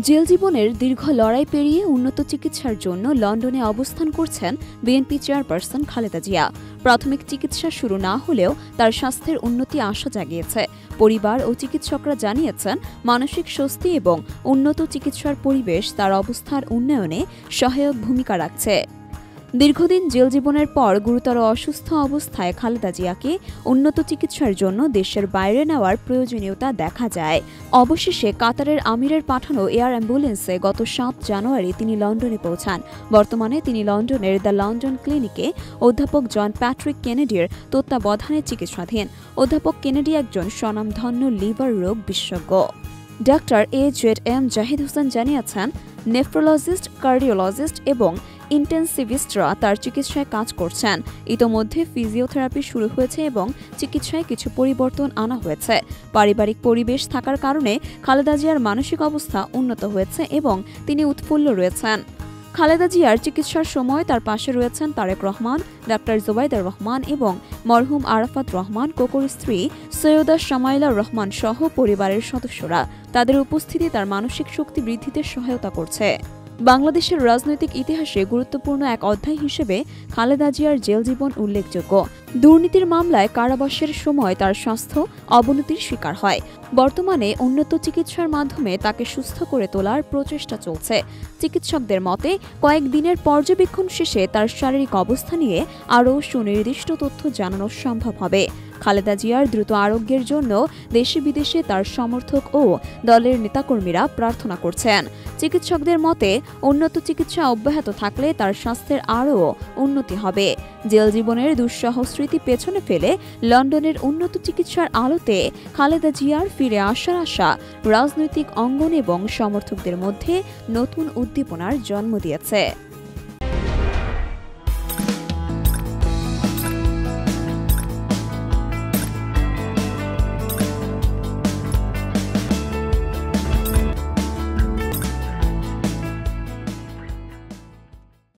Jail জীবনের দীর্ঘ লড়াই পেরিয়ে উন্নত চিকিৎসার জন্য লন্ডনে অবস্থান করছেন বিএনপি চেয়ারপারসন খালেদা জিয়া। প্রাথমিক চিকিৎসা শুরু না হলেও তার স্বাস্থ্যের উন্নতি আশা জাগিয়েছে। পরিবার ও চিকিৎসকরা জানিয়েছেন, মানসিক স্বস্তি এবং উন্নত চিকিৎসার পরিবেশ তার অবস্থার উন্নয়নে সহায়ক ভূমিকা রাখছে। দীর্ঘদিন জেল জীবনের পর গুরুতর অসুস্থ অবস্থায় খালেদা জিয়াকে উন্নত চিকিৎসার জন্য দেশের বাইরে নেওয়ার প্রয়োজনীয়তা দেখা যায়। অবশেষে কাতারের আমিরের পাঠানো এয়ার অ্যাম্বুলেন্সে গত ৭ জানুয়ারি তিনি লন্ডনে পৌঁছান। বর্তমানে তিনি লন্ডনের দ্য লন্ডন ক্লিনিকে অধ্যাপক জন প্যাট্রিক কেনেডির তত্ত্বাবধানে চিকিৎসাধীন। অধ্যাপক কেনেডি একজন স্বনামধন্য লিভার রোগ বিশেষজ্ঞ। ডাক্তার AJM জাহিদ হোসেন জানিয়েছেন, নেফ্রোলজিস্ট, কার্ডিওলজিস্ট এবং ইন্টেন্সিভিস্টরা তার চিকিৎসায় কাজ করছেন। ইতোমধ্যে ফিজিওথেরাপি শুরু হয়েছে এবং চিকিৎসায় কিছু পরিবর্তন আনা হয়েছে। পারিবারিক পরিবেশ থাকার কারণে খালেদা জিয়ার মানসিক অবস্থা উন্নত হয়েছে এবং তিনি উৎফুল্ল রয়েছেন। খালেদা জিয়ার চিকিৎসার সময় তার পাশে রয়েছেন তারেক রহমান, ডাক্তার জোবাইদা রহমান এবং মরহুম আরাফাত রহমান কোকোর স্ত্রী সৈয়দা শামাইলা রহমান সহ পরিবারের সদস্যরা। তাদের উপস্থিতি তার মানসিক শক্তি বৃদ্ধিতে সহায়তা করছে। বাংলাদেশের রাজনৈতিক ইতিহাসে গুরুত্বপূর্ণ এক অধ্যায় হিসেবে খালেদা জিয়ার জেল জীবন উল্লেখযোগ্য। দুর্নীতির মামলায় কারাবাসের সময় তার স্বাস্থ্য অবনতির শিকার হয়। বর্তমানে উন্নত চিকিৎসার মাধ্যমে তাকে সুস্থ করে তোলার প্রচেষ্টা চলছে। চিকিৎসকদের মতে, কয়েকদিনের পর্যবেক্ষণ শেষে তার শারীরিক অবস্থা নিয়ে আরও সুনির্দিষ্ট তথ্য জানানো সম্ভব হবে। খালেদা জিয়ার দ্রুত আরোগ্যের জন্য দেশে বিদেশে তার সমর্থক ও দলের নেতাকর্মীরা প্রার্থনা করছেন। চিকিৎসকদের মতে, উন্নত চিকিৎসা অব্যাহত থাকলে তার স্বাস্থ্যের আরও উন্নতি হবে। জেল জীবনের দুঃসহ স্মৃতি পেছনে ফেলে লন্ডনের উন্নত চিকিৎসার আলোতে খালেদা জিয়ার ফিরে আসার আশা রাজনৈতিক অঙ্গন এবং সমর্থকদের মধ্যে নতুন উদ্দীপনার জন্ম দিয়েছে।